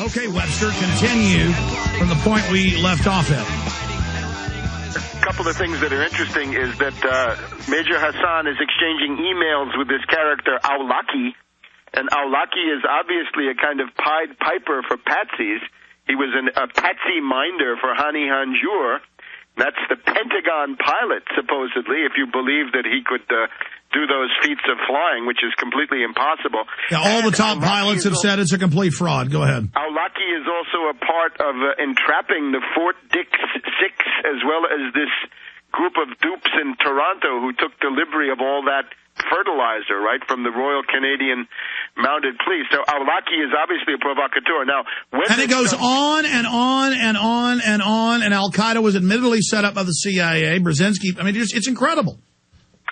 Okay, Webster, continue from the point we left off at. A couple of things that are interesting is that Major Hasan is exchanging emails with this character, Awlaki, and Awlaki is obviously a kind of Pied Piper for Patsy's. He was a Patsy minder for Hani Hanjour. That's the Pentagon pilot, supposedly, if you believe that he could do those feats of flying, which is completely impossible. Yeah, all the top pilots have said it's a complete fraud. Go ahead. Awlaki is also a part of entrapping the Fort Dix Six, as well as this group of dupes in Toronto who took delivery of all that fertilizer, right, from the Royal Canadian Mounted Police. So Awlaki is obviously a provocateur. Now, and it goes on and on and on and on, and Al-Qaeda was admittedly set up by the CIA. Brzezinski, I mean, it's incredible.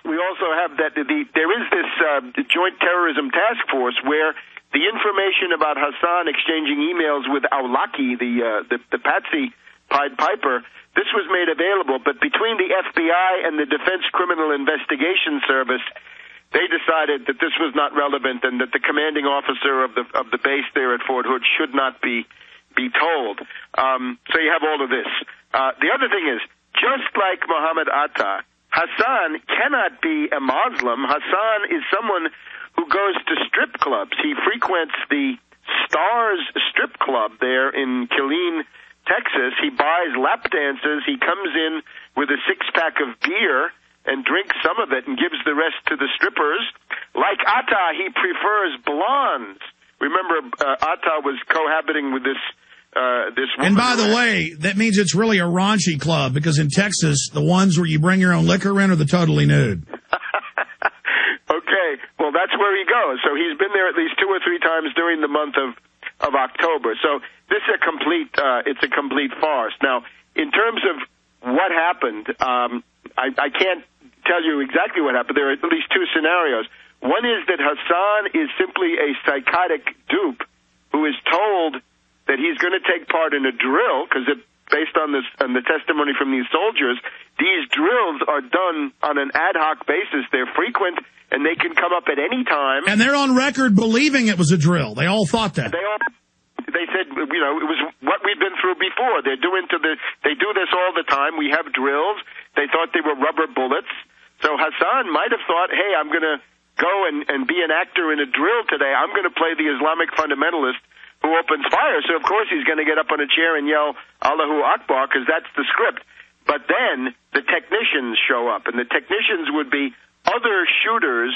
We also have that there is this Joint Terrorism Task Force where the information about Hasan exchanging emails with Awlaki, the Patsy Pied Piper, this was made available, but between the FBI and the Defense Criminal Investigation Service, they decided that this was not relevant and that the commanding officer of the base there at Fort Hood should not be told. So you have all of this. The other thing is, just like Muhammad Atta, Hasan cannot be a Muslim. Hasan is someone who goes to strip clubs. He frequents the Stars Strip Club there in Killeen, Texas. He buys lap dances. He comes in with a six-pack of beer and drinks some of it and gives the rest to the strippers. Like Atta, he prefers blondes. Remember, Atta was cohabiting with this woman. And by the way, that means it's really a raunchy club, because in Texas, the ones where you bring your own liquor in are the totally nude. Okay, well, that's where he goes. So he's been there at least 2 or 3 times during the month of October. So this is it's a complete farce. Now, in terms of what happened, I can't tell you exactly what happened. There are at least 2 scenarios. One is that Hasan is simply a psychotic dupe who is told that he's going to take part in a drill, because based on the testimony from these soldiers, these drills are done on an ad hoc basis. They're frequent, and they can come up at any time. And they're on record believing it was a drill. They all thought that. They said, it was what we've been through before. They do this all the time. We have drills. They thought they were rubber bullets. So Hasan might have thought, hey, I'm going to go and be an actor in a drill today. I'm going to play the Islamic fundamentalist who opens fire. So, of course, he's going to get up on a chair and yell, Allahu Akbar, because that's the script. But then the technicians show up, and the technicians would be other shooters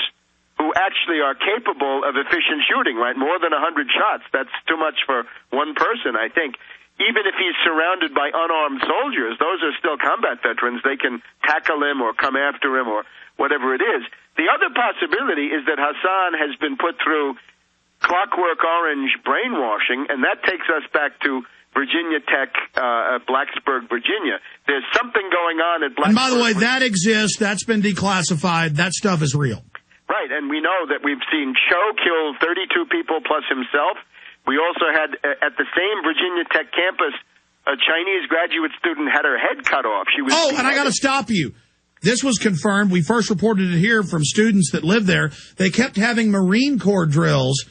who actually are capable of efficient shooting, right? More than 100 shots. That's too much for one person, I think. Even if he's surrounded by unarmed soldiers, those are still combat veterans. They can tackle him or come after him or whatever it is. The other possibility is that Hasan has been put through Clockwork Orange brainwashing, and that takes us back to Virginia Tech, Blacksburg, Virginia. There's something going on at Blacksburg. And by the way, that exists. That's been declassified. That stuff is real. Right, and we know that we've seen Cho kill 32 people plus himself. We also had, at the same Virginia Tech campus, a Chinese graduate student had her head cut off. She was beheaded. And I got to stop you. This was confirmed. We first reported it here from students that live there. They kept having Marine Corps drills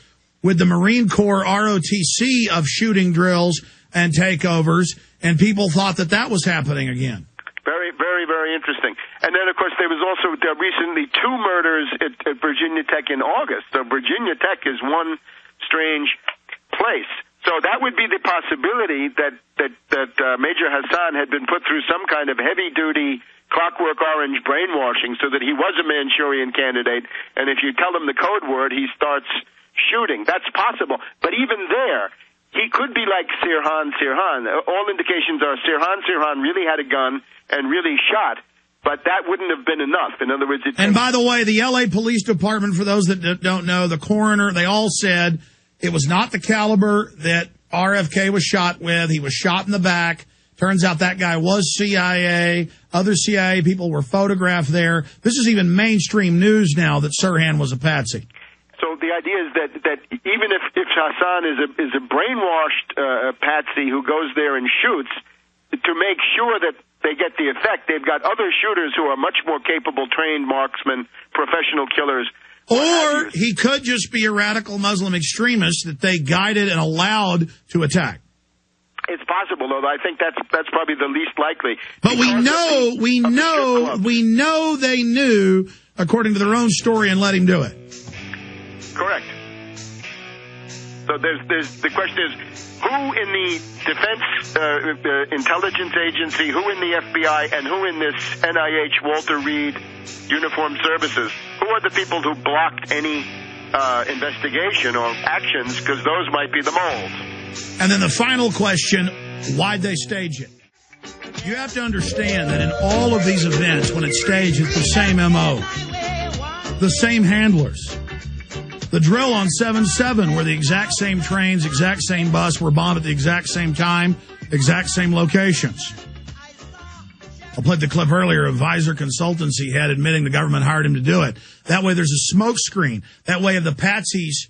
with the Marine Corps ROTC of shooting drills and takeovers, and people thought that was happening again. Very, very, very interesting. And then, of course, there was also recently 2 murders at Virginia Tech in August. So Virginia Tech is one strange place. So that would be the possibility that Major Hasan had been put through some kind of heavy-duty Clockwork Orange brainwashing so that he was a Manchurian candidate, and if you tell him the code word, he starts shooting. That's possible. But even there, he could be like Sirhan. All indications are Sirhan really had a gun and really shot, but that wouldn't have been enough. In other words, and by the way, the L.A. Police Department, for those that don't know, the coroner, they all said it was not the caliber that RFK was shot with. He was shot in the back. Turns out that guy was CIA. Other CIA people were photographed there. This is even mainstream news now that Sirhan was a patsy. So the idea is that even if Hasan is a brainwashed patsy who goes there and shoots, to make sure that they get the effect, they've got other shooters who are much more capable, trained marksmen, professional killers, Or he could just be a radical Muslim extremist that they guided and allowed to attack. It's possible, though. I think that's probably the least likely. But we know they knew, according to their own story, and let him do it. Correct. So the question is, who in the Defense Intelligence Agency, who in the FBI, and who in this NIH Walter Reed Uniformed Services, who are the people who blocked any investigation or actions, because those might be the moles? And then the final question, why'd they stage it? You have to understand that in all of these events, when it's staged, it's the same M.O., the same handlers. The drill on 7/7, where the exact same trains, exact same bus were bombed at the exact same time, exact same locations. I played the clip earlier of Visor Consultancy head admitting the government hired him to do it. That way there's a smoke screen. That way if the patsies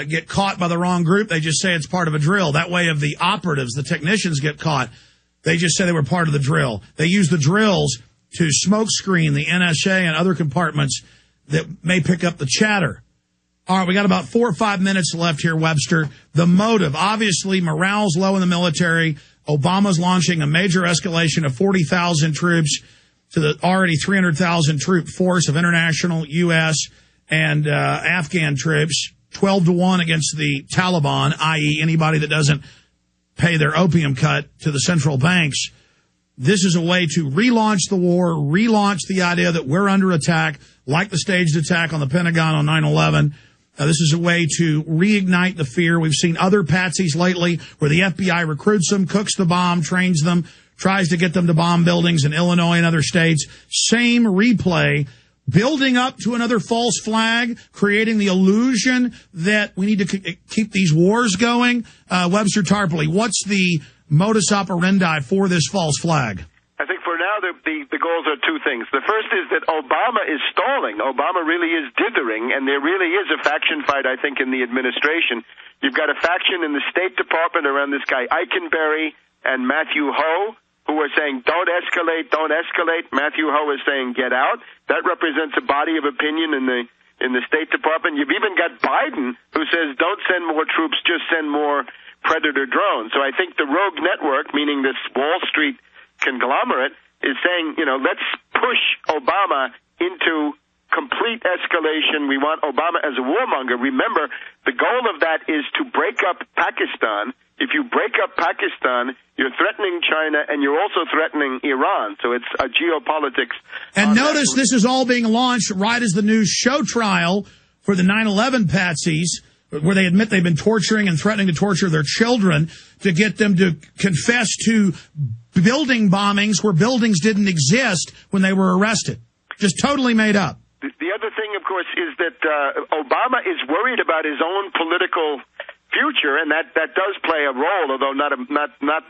get caught by the wrong group, they just say it's part of a drill. That way if the operatives, the technicians get caught, they just say they were part of the drill. They use the drills to smoke screen the NSA and other compartments that may pick up the chatter. All right, we got about 4 or 5 minutes left here, Webster. The motive, obviously, morale's low in the military. Obama's launching a major escalation of 40,000 troops to the already 300,000 troop force of international U.S. and Afghan troops, 12-1 against the Taliban, i.e. anybody that doesn't pay their opium cut to the central banks. This is a way to relaunch the war, relaunch the idea that we're under attack, like the staged attack on the Pentagon on 9/11. This is a way to reignite the fear. We've seen other patsies lately where the FBI recruits them, cooks the bomb, trains them, tries to get them to bomb buildings in Illinois and other states. Same replay, building up to another false flag, creating the illusion that we need to keep these wars going. Webster Tarpley, what's the modus operandi for this false flag? I think for now the goals are two things. The first is that Obama is stalling. Obama really is dithering, and there really is a faction fight, I think, in the administration. You've got a faction in the State Department around this guy Eikenberry and Matthew Ho, who are saying, don't escalate, don't escalate. Matthew Ho is saying, get out. That represents a body of opinion in the State Department. You've even got Biden, who says, don't send more troops, just send more Predator drones. So I think the rogue network, meaning this Wall Street conglomerate, is saying, let's push Obama into complete escalation. We want Obama as a warmonger. Remember, the goal of that is to break up Pakistan. If you break up Pakistan, you're threatening China, and you're also threatening Iran. So it's a geopolitics. And notice this is all being launched right as the news show trial for the 9/11 patsies, where they admit they've been torturing and threatening to torture their children to get them to confess to building bombings where buildings didn't exist when they were arrested. Just totally made up. The other thing, of course, is that Obama is worried about his own political future, and that does play a role, although not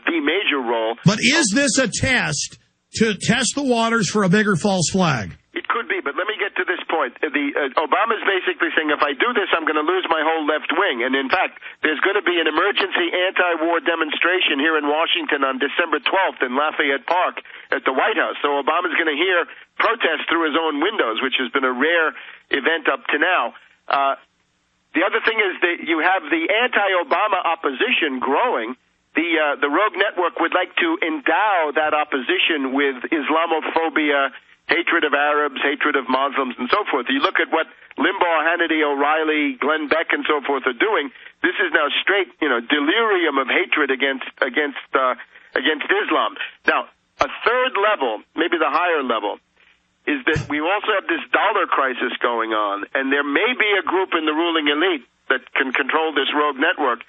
the major role. But is this a test to test the waters for a bigger false flag? It could be, but let me get to this point. Obama's basically saying, if I do this, I'm going to lose my whole left wing. And in fact, there's going to be an emergency anti-war demonstration here in Washington on December 12th in Lafayette Park at the White House. So Obama's going to hear protests through his own windows, which has been a rare event up to now. The other thing is that you have the anti-Obama opposition growing. The rogue network would like to endow that opposition with Islamophobia, hatred of Arabs, hatred of Muslims, and so forth. You look at what Limbaugh, Hannity, O'Reilly, Glenn Beck, and so forth are doing. This is now straight, delirium of hatred against Islam. Now, a third level, maybe the higher level, is that we also have this dollar crisis going on, and there may be a group in the ruling elite that can control this rogue network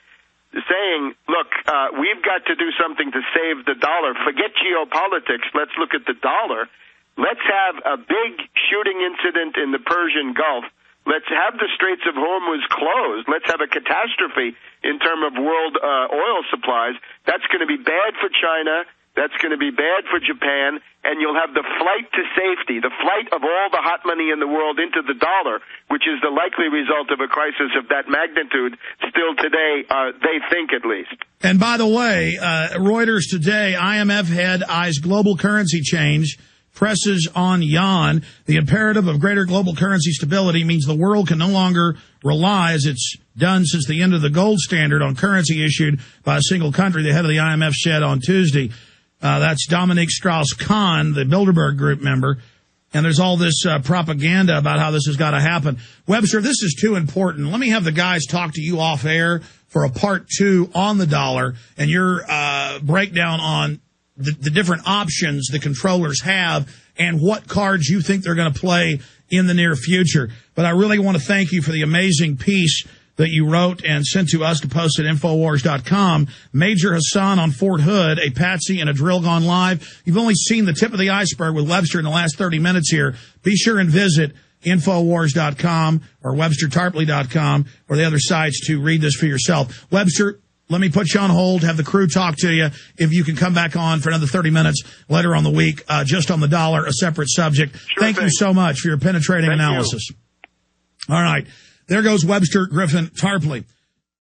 saying, look, we've got to do something to save the dollar. Forget geopolitics. Let's look at the dollar. Let's have a big shooting incident in the Persian Gulf. Let's have the Straits of Hormuz closed. Let's have a catastrophe in terms of world oil supplies. That's going to be bad for China. That's going to be bad for Japan. And you'll have the flight to safety, the flight of all the hot money in the world into the dollar, which is the likely result of a crisis of that magnitude still today, they think at least. And by the way, Reuters today, IMF head eyes global currency change presses on yuan. The imperative of greater global currency stability means the world can no longer rely, as it's done since the end of the gold standard, on currency issued by a single country, the head of the IMF said on Tuesday. That's Dominique Strauss-Kahn, the Bilderberg Group member. And there's all this propaganda about how this has got to happen. Webster, this is too important. Let me have the guys talk to you off air for a part 2 on the dollar and your breakdown on the different options the controllers have and what cards you think they're going to play in the near future. But I really want to thank you for the amazing piece that you wrote and sent to us to post at Infowars.com. Major Hasan on Fort Hood, a Patsy and a drill gone live. You've only seen the tip of the iceberg with Webster in the last 30 minutes here. Be sure and visit Infowars.com or WebsterTarpley.com or the other sites to read this for yourself. Webster, let me put you on hold, have the crew talk to you. If you can come back on for another 30 minutes later on the week, just on the dollar, a separate subject. Thank you so much for your penetrating analysis. All right. There goes Webster Griffin Tarpley.